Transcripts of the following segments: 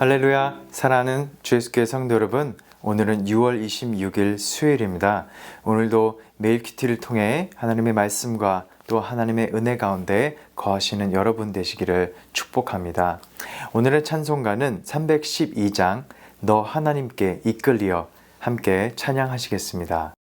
할렐루야, 사랑하는 주 예수교회 성도 여러분, 오늘은 6월 26일 수요일입니다. 오늘도 매일 큐티를 통해 하나님의 말씀과 또 하나님의 은혜 가운데 거하시는 여러분 되시기를 축복합니다. 오늘의 찬송가는 312장 너 하나님께 이끌리어 함께 찬양하시겠습니다.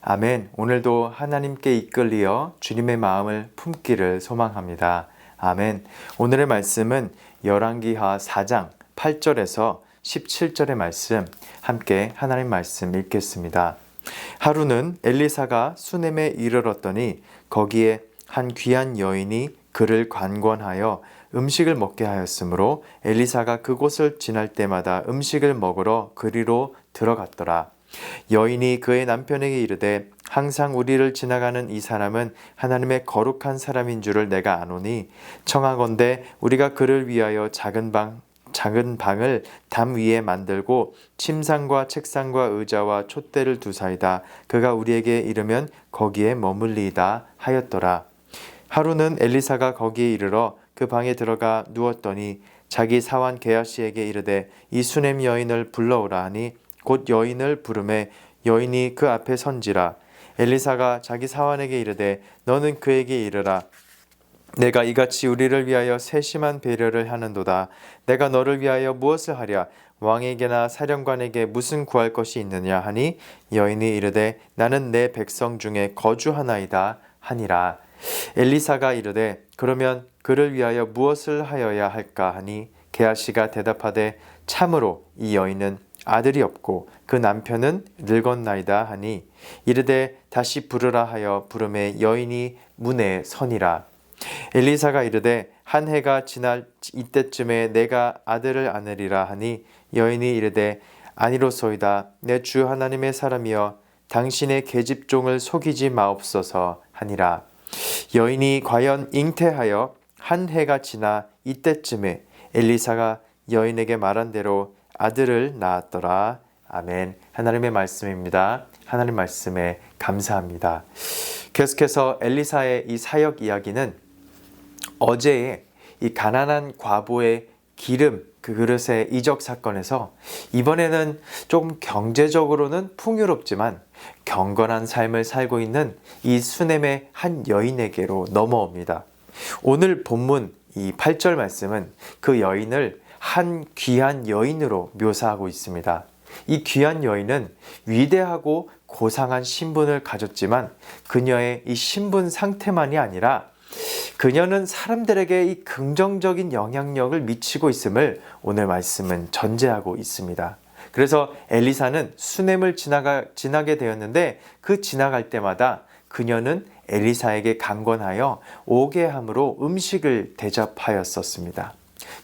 아멘. 오늘도 하나님께 이끌리어 주님의 마음을 품기를 소망합니다. 아멘. 오늘의 말씀은 열왕기하 4장 8절에서 17절의 말씀 함께 하나님 말씀 읽겠습니다. 하루는 엘리사가 수넴에 이르렀더니 거기에 한 귀한 여인이 그를 관건하여 음식을 먹게 하였으므로 엘리사가 그곳을 지날 때마다 음식을 먹으러 그리로 들어갔더라. 여인이 그의 남편에게 이르되 항상 우리를 지나가는 이 사람은 하나님의 거룩한 사람인 줄을 내가 아노니 청하건대 우리가 그를 위하여 작은 방을 담 위에 만들고 침상과 책상과 의자와 촛대를 두사이다. 그가 우리에게 이르면 거기에 머물리이다 하였더라. 하루는 엘리사가 거기에 이르러 그 방에 들어가 누웠더니 자기 사환 게하시에게 이르되 이 수넴 여인을 불러오라 하니 곧 여인을 부르매 여인이 그 앞에 선지라. 엘리사가 자기 사환에게 이르되 너는 그에게 이르라. 내가 이같이 우리를 위하여 세심한 배려를 하는도다. 내가 너를 위하여 무엇을 하랴? 왕에게나 사령관에게 무슨 구할 것이 있느냐 하니 여인이 이르되 나는 내 백성 중에 거주하나이다 하니라. 엘리사가 이르되 그러면 그를 위하여 무엇을 하여야 할까 하니 게하시가 대답하되 참으로 이 여인은 아들이 없고 그 남편은 늙었나이다 하니 이르되 다시 부르라 하여 부르매 여인이 문에 서니라. 엘리사가 이르되 한 해가 지날 이때쯤에 내가 아들을 안으리라 하니 여인이 이르되 아니로소이다. 내 주 하나님의 사람이여 당신의 계집종을 속이지 마옵소서 하니라. 여인이 과연 잉태하여 한 해가 지나 이때쯤에 엘리사가 여인에게 말한 대로 아들을 낳았더라. 아멘. 하나님의 말씀입니다. 하나님 말씀에 감사합니다. 계속해서 엘리사의 이 사역 이야기는 어제의 이 가난한 과부의 기름 그 그릇의 이적 사건에서 이번에는 좀 경제적으로는 풍요롭지만 경건한 삶을 살고 있는 이 수넴의 한 여인에게로 넘어옵니다. 오늘 본문 이 8절 말씀은 그 여인을 한 귀한 여인으로 묘사하고 있습니다. 이 귀한 여인은 위대하고 고상한 신분을 가졌지만 그녀의 이 신분 상태만이 아니라 그녀는 사람들에게 이 긍정적인 영향력을 미치고 있음을 오늘 말씀은 전제하고 있습니다. 그래서 엘리사는 수넴을 지나게 되었는데 그 지나갈 때마다 그녀는 엘리사에게 강권하여 오게 함으로 음식을 대접하였었습니다.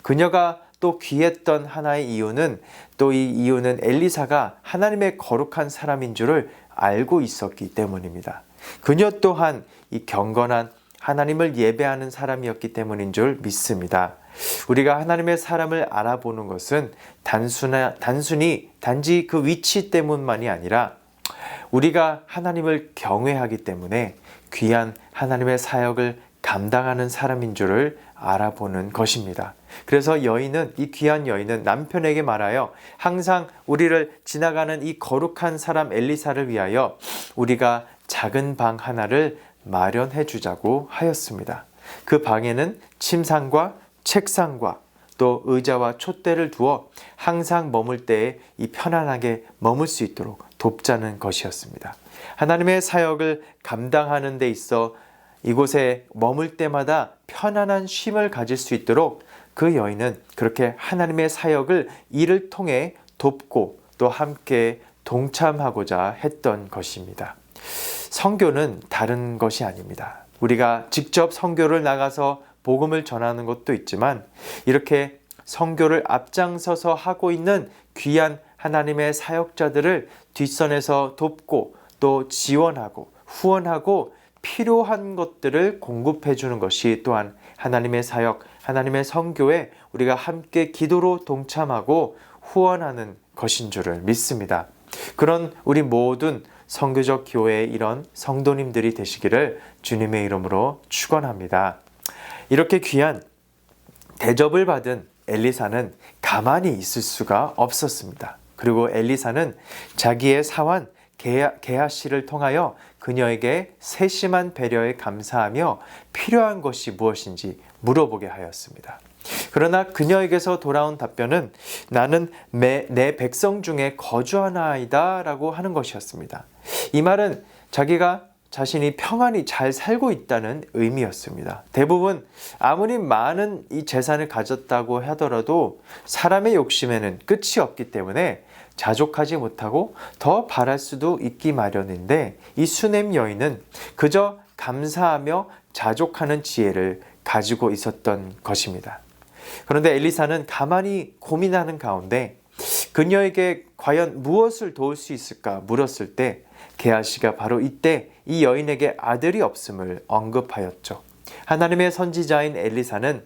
그녀가 또 귀했던 하나의 이유는 또 이 이유는 엘리사가 하나님의 거룩한 사람인 줄을 알고 있었기 때문입니다. 그녀 또한 이 경건한 하나님을 예배하는 사람이었기 때문인 줄 믿습니다. 우리가 하나님의 사람을 알아보는 것은 단지 그 위치 때문만이 아니라 우리가 하나님을 경외하기 때문에 귀한 하나님의 사역을 감당하는 사람인 줄을 알아보는 것입니다. 그래서 이 귀한 여인은 남편에게 말하여 항상 우리를 지나가는 이 거룩한 사람 엘리사를 위하여 우리가 작은 방 하나를 마련해 주자고 하였습니다. 그 방에는 침상과 책상과 또 의자와 촛대를 두어 항상 머물 때에 이 편안하게 머물 수 있도록 돕자는 것이었습니다. 하나님의 사역을 감당하는 데 있어 이곳에 머물 때마다 편안한 쉼을 가질 수 있도록 그 여인은 그렇게 하나님의 사역을 이를 통해 돕고 또 함께 동참하고자 했던 것입니다. 선교는 다른 것이 아닙니다. 우리가 직접 선교를 나가서 복음을 전하는 것도 있지만 이렇게 선교를 앞장서서 하고 있는 귀한 하나님의 사역자들을 뒷선에서 돕고 또 지원하고 후원하고 필요한 것들을 공급해 주는 것이 또한 하나님의 사역, 하나님의 선교에 우리가 함께 기도로 동참하고 후원하는 것인 줄을 믿습니다. 그런 우리 모든 선교적 교회의 이런 성도님들이 되시기를 주님의 이름으로 축원합니다. 이렇게 귀한 대접을 받은 엘리사는 가만히 있을 수가 없었습니다. 그리고 엘리사는 자기의 사환 게하시를 통하여 그녀에게 세심한 배려에 감사하며 필요한 것이 무엇인지 물어보게 하였습니다. 그러나 그녀에게서 돌아온 답변은 나는 내 백성 중에 거주하나이다 라고 하는 것이었습니다. 이 말은 자신이 평안히 잘 살고 있다는 의미였습니다. 대부분 아무리 많은 이 재산을 가졌다고 하더라도 사람의 욕심에는 끝이 없기 때문에 자족하지 못하고 더 바랄 수도 있기 마련인데 이 수넴 여인은 그저 감사하며 자족하는 지혜를 가지고 있었던 것입니다. 그런데 엘리사는 가만히 고민하는 가운데 그녀에게 과연 무엇을 도울 수 있을까 물었을 때 게하시가 바로 이때 이 여인에게 아들이 없음을 언급하였죠. 하나님의 선지자인 엘리사는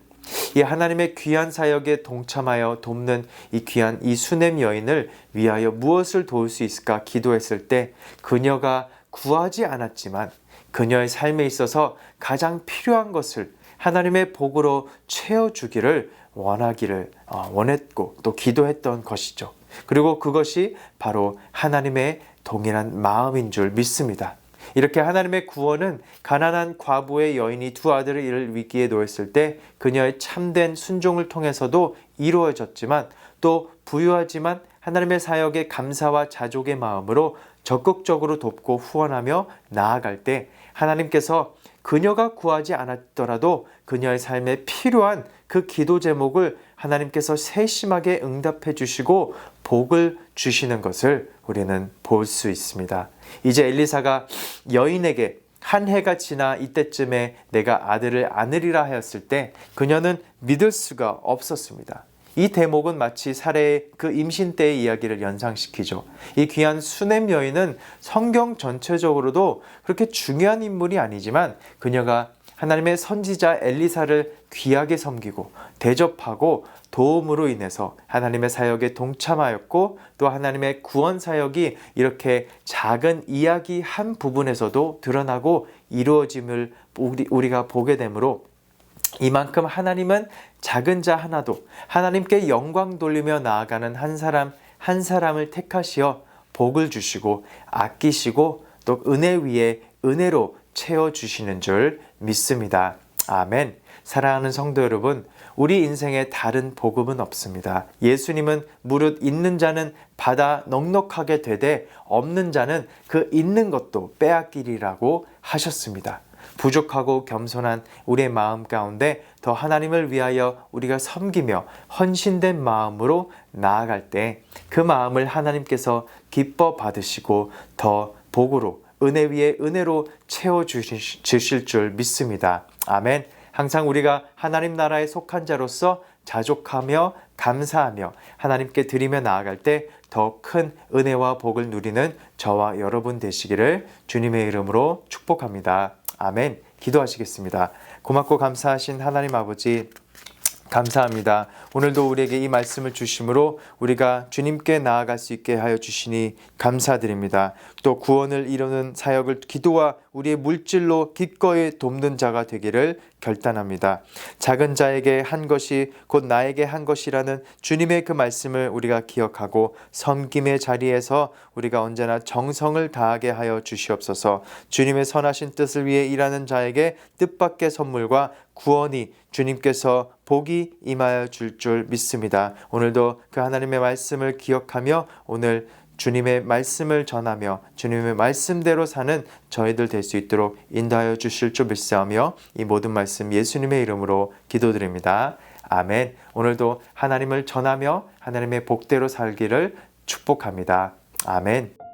이 하나님의 귀한 사역에 동참하여 돕는 이 귀한 이 수넴 여인을 위하여 무엇을 도울 수 있을까 기도했을 때 그녀가 구하지 않았지만 그녀의 삶에 있어서 가장 필요한 것을 하나님의 복으로 채워주기를 원했고 또 기도했던 것이죠. 그리고 그것이 바로 하나님의 동일한 마음인 줄 믿습니다. 이렇게 하나님의 구원은 가난한 과부의 여인이 두 아들을 잃을 위기에 놓였을 때 그녀의 참된 순종을 통해서도 이루어졌지만 또 부유하지만 하나님의 사역에 감사와 자족의 마음으로 적극적으로 돕고 후원하며 나아갈 때 하나님께서 그녀가 구하지 않았더라도 그녀의 삶에 필요한 그 기도 제목을 하나님께서 세심하게 응답해 주시고 복을 주시는 것을 우리는 볼 수 있습니다. 이제 엘리사가 여인에게 한 해가 지나 이때쯤에 내가 아들을 안으리라 하였을 때 그녀는 믿을 수가 없었습니다. 이 대목은 마치 사례의 그 임신 때의 이야기를 연상시키죠. 이 귀한 수넴 여인은 성경 전체적으로도 그렇게 중요한 인물이 아니지만 그녀가 하나님의 선지자 엘리사를 귀하게 섬기고 대접하고 도움으로 인해서 하나님의 사역에 동참하였고, 또 하나님의 구원 사역이 이렇게 작은 이야기 한 부분에서도 드러나고 이루어짐을 우리가 보게 되므로, 이만큼 하나님은 작은 자 하나도 하나님께 영광 돌리며 나아가는 한 사람 한 사람을 택하시어 복을 주시고 아끼시고 또 은혜 위에 은혜로 채워주시는 줄 믿습니다. 아멘. 사랑하는 성도 여러분, 우리 인생에 다른 복음은 없습니다. 예수님은 무릇 있는 자는 받아 넉넉하게 되되 없는 자는 그 있는 것도 빼앗기리라고 하셨습니다. 부족하고 겸손한 우리의 마음 가운데 더 하나님을 위하여 우리가 섬기며 헌신된 마음으로 나아갈 때 그 마음을 하나님께서 기뻐 받으시고 더 복으로 은혜 위에 은혜로 채워주실 줄 믿습니다. 아멘. 항상 우리가 하나님 나라에 속한 자로서 자족하며 감사하며 하나님께 드리며 나아갈 때 더 큰 은혜와 복을 누리는 저와 여러분 되시기를 주님의 이름으로 축복합니다. 아멘. 기도하시겠습니다. 고맙고 감사하신 하나님 아버지, 감사합니다. 오늘도 우리에게 이 말씀을 주심으로 우리가 주님께 나아갈 수 있게 하여 주시니 감사드립니다. 또 구원을 이루는 사역을 기도와 우리의 물질로 기꺼이 돕는 자가 되기를 결단합니다. 작은 자에게 한 것이 곧 나에게 한 것이라는 주님의 그 말씀을 우리가 기억하고 섬김의 자리에서 우리가 언제나 정성을 다하게 하여 주시옵소서. 주님의 선하신 뜻을 위해 일하는 자에게 뜻밖의 선물과 구원이 주님께서 복이 임하여 줄 믿습니다. 오늘도 그 하나님의 말씀을 기억하며 오늘 주님의 말씀을 전하며 주님의 말씀대로 사는 저희들 될 수 있도록 인도하여 주실 줄 믿사오며 이 모든 말씀 예수님의 이름으로 기도드립니다. 아멘. 오늘도 하나님을 전하며 하나님의 복대로 살기를 축복합니다. 아멘.